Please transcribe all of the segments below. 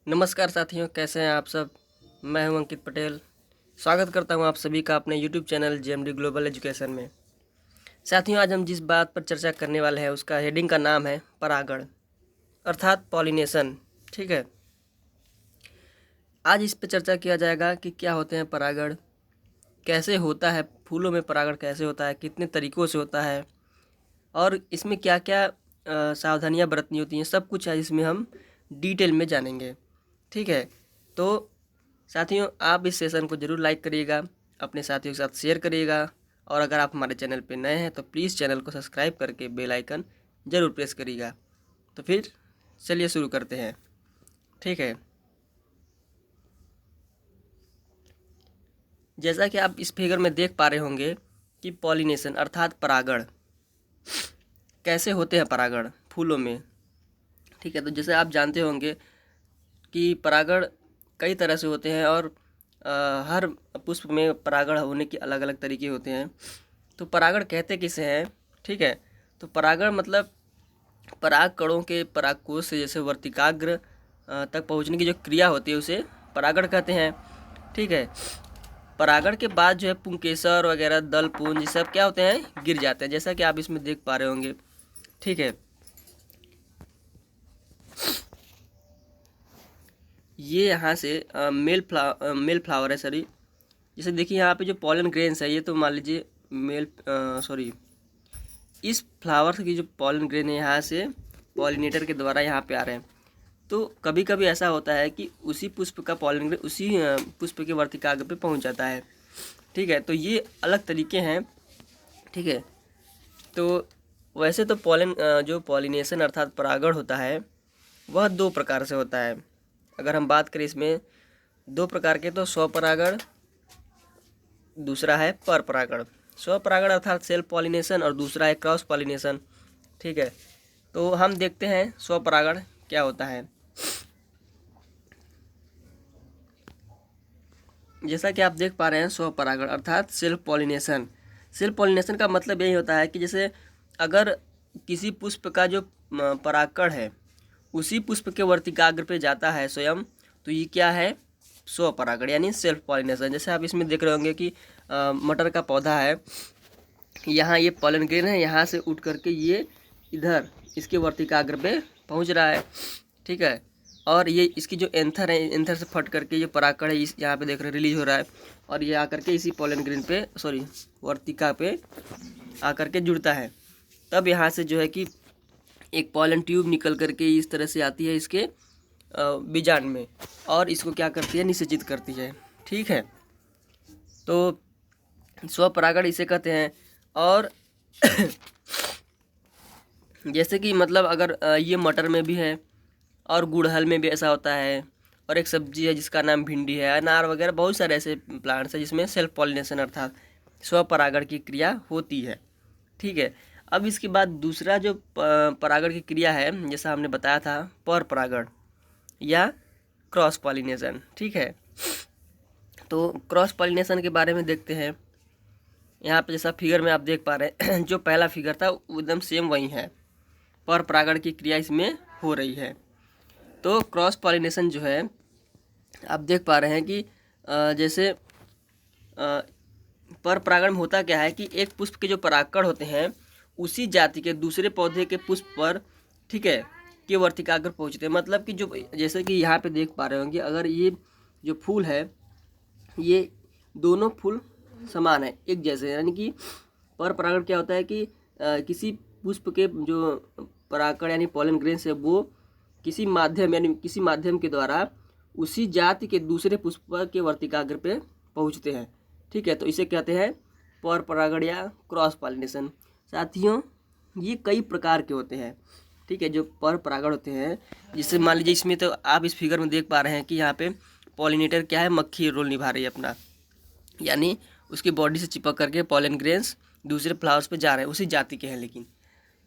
नमस्कार साथियों, कैसे हैं आप सब। मैं हूं अंकित पटेल। स्वागत करता हूं आप सभी का अपने YouTube channel JMD global education में। साथियों, आज हम जिस बात पर चर्चा करने वाले हैं उसका हेडिंग का नाम है परागण अर्थात पॉलिनेशन। ठीक है, आज इस पर चर्चा किया जाएगा कि क्या होते हैं परागण, कैसे होता है फूलों में परागण, कैसे होता है, कितने तरीक़ों से होता है और इसमें क्या क्या सावधानियाँ बरतनी होती हैं। सब कुछ आज इसमें हम डिटेल में जानेंगे। ठीक है, तो साथियों आप इस सेशन को ज़रूर लाइक करिएगा, अपने साथियों के साथ शेयर करिएगा और अगर आप हमारे चैनल पर नए हैं तो प्लीज़ चैनल को सब्सक्राइब करके बेल आइकन ज़रूर प्रेस करिएगा। तो फिर चलिए शुरू करते हैं। ठीक है, जैसा कि आप इस फिगर में देख पा रहे होंगे कि पॉलिनेशन अर्थात परागण कैसे होते हैं परागण फूलों में। ठीक है, तो जैसे आप जानते होंगे कि परागण कई तरह से होते हैं और हर पुष्प में परागण होने के अलग अलग तरीके होते हैं। तो परागण कहते किसे हैं। ठीक है, तो परागण मतलब पराग कणों के परागकोश से जैसे वर्तिकाग्र तक पहुंचने की जो क्रिया होती है उसे परागण कहते हैं। ठीक है, परागण के बाद जो है पुंकेसर वगैरह दल पुंज ये सब क्या होते हैं, गिर जाते हैं, जैसा कि आप इसमें देख पा रहे होंगे। ठीक है, ये यहाँ से मेल फ्लावर है, सॉरी। जैसे देखिए यहाँ पे जो पॉलन ग्रेन्स है ये तो मान लीजिए सॉरी, इस फ्लावर की जो पॉलन ग्रेन है यहाँ से पॉलिनेटर के द्वारा यहाँ पे आ रहे हैं। तो कभी कभी ऐसा होता है कि उसी पुष्प का पॉलन ग्रेन उसी पुष्प के वर्तिकाग्र पे पहुँच जाता है। ठीक है, तो ये अलग तरीके हैं। ठीक है, तो वैसे तो जो पॉलिनेशन अर्थात परागण होता है वह दो प्रकार से होता है। अगर हम बात करें इसमें दो प्रकार के, तो स्वपरागण, दूसरा है पर परागण। स्वपरागण अर्थात सेल्फ पॉलिनेशन और दूसरा है क्रॉस पॉलिनेशन। ठीक है, तो हम देखते हैं स्वपरागण क्या होता है। जैसा कि आप देख पा रहे हैं स्वपरागण अर्थात सेल्फ पॉलिनेशन। सेल्फ पॉलिनेशन का मतलब यही होता है कि जैसे अगर किसी पुष्प का जो परागकण है उसी पुष्प के वर्तिकाग्र पे जाता है स्वयं, तो ये क्या है, स्वपरागण यानी सेल्फ पॉलिनेशन। जैसे आप इसमें देख रहे होंगे कि मटर का पौधा है, यहाँ ये पॉलन ग्रेन है, यहाँ से उठ करके ये इधर इसके वर्तिकाग्र पे पहुँच रहा है। ठीक है, और ये इसकी जो एंथर है, एंथर से फट करके ये परागकण है इस यहाँ पे देख रहे हैं रिलीज हो रहा है और ये आकर के इसी पॉलन ग्रेन पे सॉरी वर्तिका पे आकर के जुड़ता है। तब यहाँ से जो है कि एक पॉलन ट्यूब निकल करके इस तरह से आती है इसके बीजांड में और इसको क्या करती है, निषेचित करती है। ठीक है, तो स्वपरागण इसे कहते हैं। और जैसे कि मतलब अगर ये मटर में भी है और गुड़हल में भी ऐसा होता है और एक सब्जी है जिसका नाम भिंडी है, अनार वगैरह बहुत सारे ऐसे प्लांट्स हैं जिसमें सेल्फ पॉलिनेशन अर्थात स्वपरागण की क्रिया होती है। ठीक है, अब इसके बाद दूसरा जो परागण की क्रिया है, जैसा हमने बताया था पर परागण या क्रॉस पॉलिनेशन। ठीक है, तो क्रॉस पॉलिनेशन के बारे में देखते हैं। यहाँ पे जैसा फिगर में आप देख पा रहे हैं जो पहला फिगर था एकदम सेम वही है, पर परागण की क्रिया इसमें हो रही है। तो क्रॉस पॉलिनेशन जो है आप देख पा रहे हैं कि जैसे पर परागण में होता क्या है कि एक पुष्प के जो परागकण होते हैं उसी जाति के दूसरे पौधे के पुष्प पर, ठीक है, के वर्तिकाग्र पहुँचते हैं। मतलब कि जो जैसे कि यहाँ पे देख पा रहे होंगे, अगर ये जो फूल है ये दोनों फूल समान है, एक जैसे, यानी कि पर परागण क्या होता है कि किसी पुष्प के जो परागकण यानी पॉलन ग्रेन्स है वो किसी माध्यम यानी किसी माध्यम के द्वारा उसी जाति के दूसरे पुष्प के वर्तिकाग्र पे पहुँचते हैं। ठीक है, तो इसे कहते हैं पर परागण या क्रॉस पॉलिनेशन। साथियों, ये कई प्रकार के होते हैं। ठीक है, जो पर परागण होते हैं, जिससे मान लीजिए इसमें तो आप इस फिगर में देख पा रहे हैं कि यहाँ पे पॉलिनेटर क्या है, मक्खी रोल निभा रही है अपना, यानी उसकी बॉडी से चिपक करके पॉलन ग्रेन्स दूसरे फ्लावर्स पे जा रहे हैं, उसी जाति के हैं। लेकिन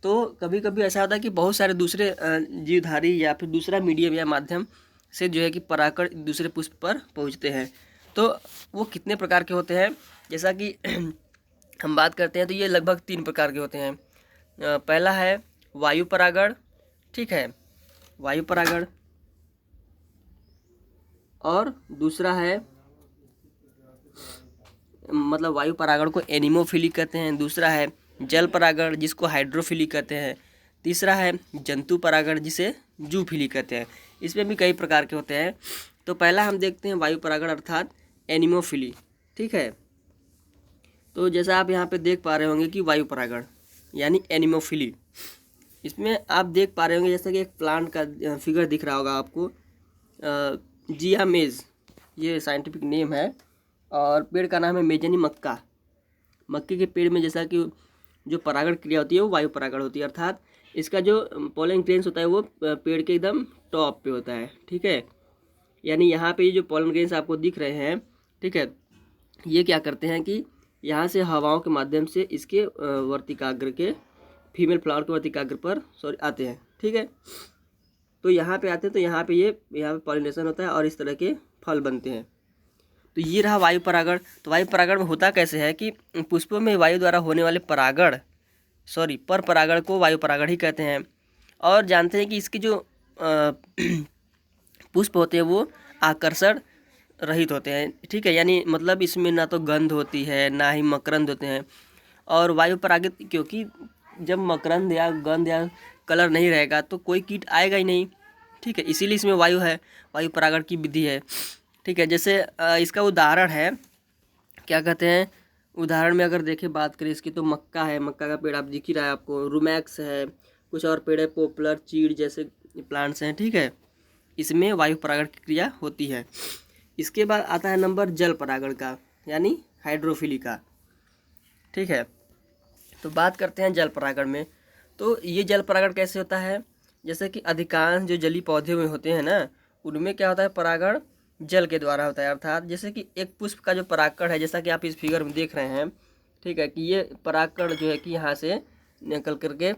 तो कभी कभी ऐसा होता है कि बहुत सारे दूसरे जीवधारी या फिर दूसरा मीडियम या माध्यम से जो है कि परागकण दूसरे पुष्प पर पहुंचते हैं। तो वो कितने प्रकार के होते हैं, जैसा कि हम बात करते हैं तो ये लगभग 3 प्रकार के होते हैं। पहला है वायु परागण। ठीक है, वायु परागण, और दूसरा है मतलब वायु परागण को एनिमोफिली कहते हैं। दूसरा है जल परागण जिसको हाइड्रोफिली कहते हैं। तीसरा है जंतु परागण जिसे जूफिली कहते हैं। इसमें भी कई प्रकार के होते हैं। तो पहला हम देखते हैं वायु परागण अर्थात एनिमोफिली। ठीक है, तो जैसा आप यहाँ पे देख पा रहे होंगे कि वायु परागण यानी एनिमोफिली, इसमें आप देख पा रहे होंगे जैसा कि एक प्लांट का फिगर दिख रहा होगा आपको, जिया मेज ये साइंटिफिक नेम है, और पेड़ का नाम है मेजनी मक्का। मक्के के पेड़ में जैसा कि जो परागण क्रिया होती है वो वायु परागण होती है, अर्थात इसका जो पॉलन ग्रेन्स होता है वो पेड़ के एकदम टॉप पे होता है। ठीक है, यानी यहाँ पे ये जो पॉलन ग्रेन्स आपको दिख रहे हैं, ठीक है, ये क्या करते हैं कि यहाँ से हवाओं के माध्यम से इसके वर्तिकाग्र के फीमेल फ्लावर के वर्तिकाग्र पर आते हैं। ठीक है, तो यहाँ पे आते हैं, तो यहाँ पे पॉलिनेशन होता है और इस तरह के फल बनते हैं। तो ये रहा वायु परागण। तो वायु परागण में होता कैसे है कि पुष्पों में वायु द्वारा होने वाले पर परागण को वायु परागण ही कहते हैं। और जानते हैं कि इसके जो पुष्प होते हैं वो आकर्षण रहित होते हैं। ठीक है, यानी मतलब इसमें ना तो गंध होती है ना ही मकरंद होते हैं। और वायु परागित, क्योंकि जब मकरंद या गंध या कलर नहीं रहेगा तो कोई कीट आएगा ही नहीं। ठीक है, इसीलिए इसमें वायु परागण की विधि है। ठीक है, जैसे इसका उदाहरण है, क्या कहते हैं, उदाहरण में अगर देखें बात करें इसकी, तो मक्का है, मक्का का पेड़ आप दिख ही रहा है आपको, रुमैक्स है, कुछ और पेड़ है, पोपलर, चीड़ जैसे प्लांट्स हैं। ठीक है, इसमें वायु परागण की क्रिया होती है। इसके बाद आता है नंबर जल परागण का, यानी हाइड्रोफिली का। ठीक है, तो बात करते हैं जल परागण में। तो ये जल परागण कैसे होता है, जैसे कि अधिकांश जो जलीय पौधे में होते हैं ना, उनमें क्या होता है, परागण जल के द्वारा होता है। अर्थात जैसे कि एक पुष्प का जो परागकण है, जैसा कि आप इस फिगर में देख रहे हैं, ठीक है, कि ये परागकण जो है कि यहाँ से निकल करके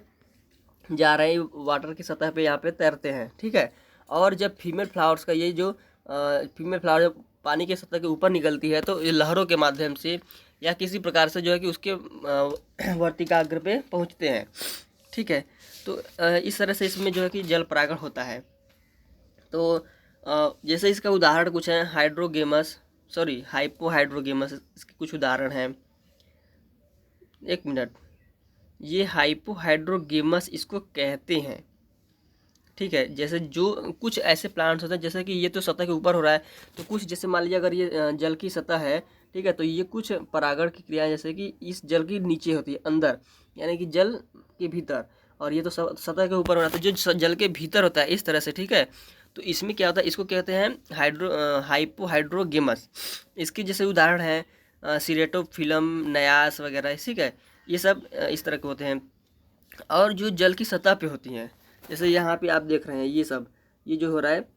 जा रहे हैं, वाटर की सतह पे यहाँ पे तैरते हैं। ठीक है, और जब फीमेल फ्लावर्स का ये जो फीमेल फ्लावर जब पानी की सतह के ऊपर निकलती है तो ये लहरों के माध्यम से या किसी प्रकार से जो है कि उसके वर्तिकाग्र पे पहुँचते हैं। ठीक है, तो इस तरह से इसमें जो है कि जल परागण होता है। तो जैसे इसका उदाहरण कुछ है, हाइपोहाइड्रोगेमस इसके कुछ उदाहरण हैं। एक मिनट, ये हाइपोहाइड्रोगेमस इसको कहते हैं। ठीक है, जैसे जो कुछ ऐसे प्लांट्स होते हैं, जैसे कि ये तो सतह के ऊपर हो रहा है, तो कुछ जैसे मान लीजिए अगर ये जल की सतह है, ठीक है, तो ये कुछ परागण की क्रिया जैसे कि इस जल की नीचे होती है, अंदर यानी कि जल के भीतर, और ये तो सतह के ऊपर हो रहा है, तो जो जल के भीतर होता है इस तरह से। ठीक है, तो इसमें क्या होता है, इसको कहते हैं हाइपोहाइड्रोगेमस। इसके जैसे उदाहरण है सिरेटोफिलम, नयास वगैरह। ठीक है, ये सब इस तरह के होते हैं। और जो जल की सतह पे होती हैं, जैसे यहाँ पे आप देख रहे हैं ये जो हो रहा है,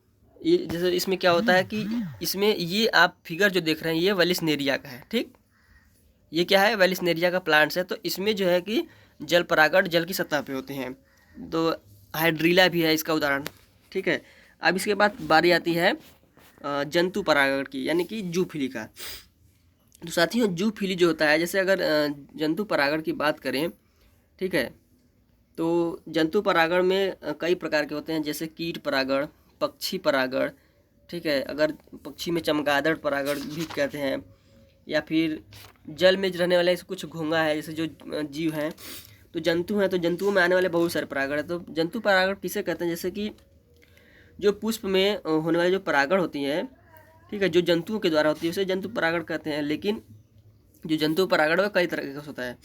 ये जैसे इसमें क्या होता है कि इसमें ये आप फिगर जो देख रहे हैं ये वेलिस्नेरिया का है। ठीक, ये क्या है, वेलिस्नेरिया का प्लांट्स है। तो इसमें जो है कि जल परागण जल की सतह पे होते हैं। तो हाइड्रीला भी है इसका उदाहरण। ठीक है, अब इसके बाद बारी आती है जंतु परागण की, यानी कि जूफिली का। तो साथियों, जूफिली जो होता है, जैसे अगर जंतु परागण की बात करें, ठीक है, तो जंतु परागण में कई प्रकार के होते हैं, जैसे कीट परागण, पक्षी परागण। ठीक है, अगर पक्षी में चमगादड़ परागण भी कहते हैं, या फिर जल में रहने वाले कुछ घोंघा है, जैसे जो जीव हैं, तो जंतु हैं, तो जंतुओं में आने वाले बहुत सारे परागण है। तो जंतु परागण किसे कहते हैं, जैसे कि जो पुष्प में होने वाली जो परागण होती है, ठीक है, जो जंतुओं के द्वारा होती है उसे जंतु परागण कहते हैं। लेकिन जो जंतु परागण है कई तरह का होता है,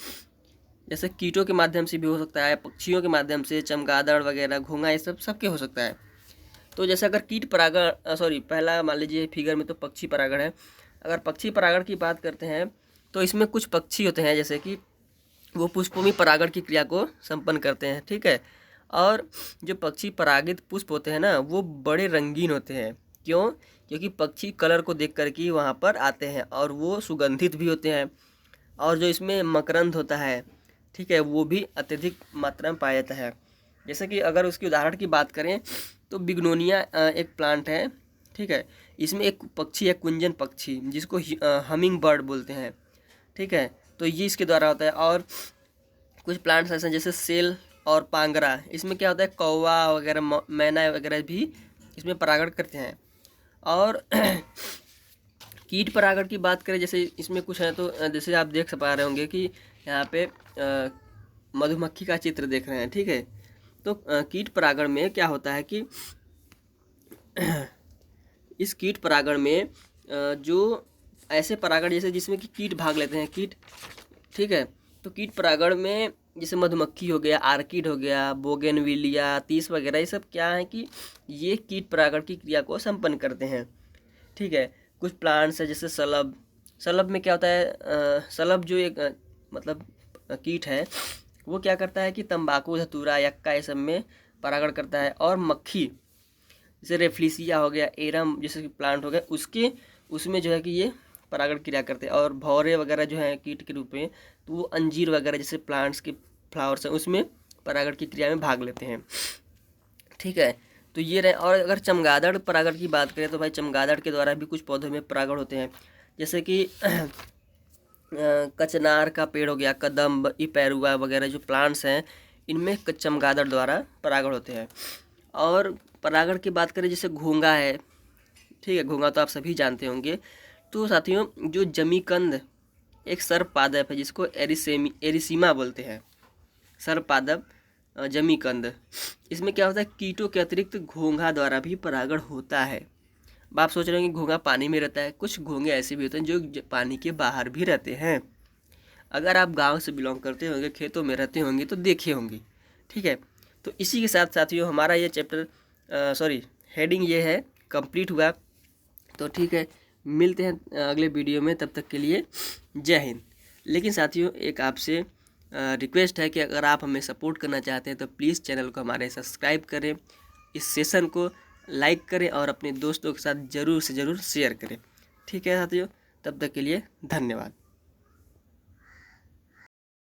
जैसे कीटों के माध्यम से भी हो सकता है, पक्षियों के माध्यम से, चमगादड़ वगैरह, घोंघा, ये सब सबके हो सकता है। तो जैसे अगर कीट परागण पहला मान लीजिए फिगर में तो पक्षी परागण है। अगर पक्षी परागण की बात करते हैं तो इसमें कुछ पक्षी होते हैं जैसे कि वो पुष्पों में परागण की क्रिया को संपन्न करते हैं। ठीक है, और जो पक्षी परागित पुष्प होते हैं ना, वो बड़े रंगीन होते हैं। क्यों? क्योंकि पक्षी कलर को देख कर के वहाँ पर आते हैं, और वो सुगंधित भी होते हैं। और जो इसमें मकरंद होता है, ठीक है, वो भी अत्यधिक मात्रा में पाया जाता है। जैसे कि अगर उसकी उदाहरण की बात करें तो बिग्नोनिया एक प्लांट है। ठीक है, इसमें एक पक्षी है, कुंजन पक्षी, जिसको हमिंग बर्ड बोलते हैं। ठीक है, तो ये इसके द्वारा होता है। और कुछ प्लांट्स ऐसे जैसे सेल और पांगरा, इसमें क्या होता है, कौवा वगैरह, मैना वगैरह भी इसमें परागण करते हैं। और कीट परागण की बात करें, जैसे इसमें कुछ है तो जैसे आप देख पा रहे होंगे कि यहाँ पे मधुमक्खी का चित्र देख रहे हैं, ठीक है। तो कीट परागण में क्या होता है कि इस कीट परागण में जो ऐसे परागण जैसे जिसमें कि कीट भाग लेते हैं, कीट, ठीक है। तो कीट परागण में जैसे मधुमक्खी हो गया, आर्किड हो गया, बोगेनविलिया, तीस वगैरह, ये सब क्या है कि ये कीट परागण की क्रिया को संपन्न करते हैं, ठीक है। कुछ प्लांट्स है जैसे सलब। सलब में क्या होता है, सलब जो एक मतलब कीट है, वो क्या करता है कि तंबाकू, धतूरा, यक्का, ये सब में परागण करता है। और मक्खी जैसे रेफ्लिसिया हो गया, एरम जैसे कि प्लांट हो गया, उसमें जो है कि ये परागण क्रिया करते हैं। और भौरे वगैरह जो है कीट के रूप में, तो वो अंजीर वगैरह जैसे प्लांट्स के फ्लावर्स हैं उसमें परागण की क्रिया में भाग लेते हैं, ठीक है। तो ये रहे। और अगर चमगादड़ परागण की बात करें तो भाई चमगादड़ के द्वारा भी कुछ पौधों में परागण होते हैं, जैसे कि कचनार का पेड़ हो गया, कदम्ब, इपेरुआ वगैरह जो प्लांट्स हैं, इनमें चमगादड़ द्वारा परागण होते हैं। और परागण की बात करें जैसे घोंघा है, ठीक है, घोंघा तो आप सभी जानते होंगे। तो साथियों जो जमीकंद एक सर्पपादप है जिसको एरिसीमा बोलते हैं, सर्पपादप जमीकंद, इसमें क्या होता है, कीटों के अतिरिक्त घोंघा द्वारा भी परागण होता है। अब आप सोच रहे होंगे घोंघा पानी में रहता है, कुछ घोंघे ऐसे भी होते हैं जो पानी के बाहर भी रहते हैं। अगर आप गांव से बिलोंग करते होंगे, खेतों में रहते होंगे तो देखे होंगे, ठीक है। तो इसी के साथ साथियों हमारा ये चैप्टर हेडिंग ये है कंप्लीट हुआ। तो ठीक है, मिलते हैं अगले वीडियो में, तब तक के लिए जय हिंद। लेकिन साथियों एक आपसे रिक्वेस्ट है कि अगर आप हमें सपोर्ट करना चाहते हैं तो प्लीज़ चैनल को हमारे सब्सक्राइब करें, इस सेशन को लाइक करें और अपने दोस्तों के साथ ज़रूर से ज़रूर शेयर करें, ठीक है साथियों। तब तक के लिए धन्यवाद।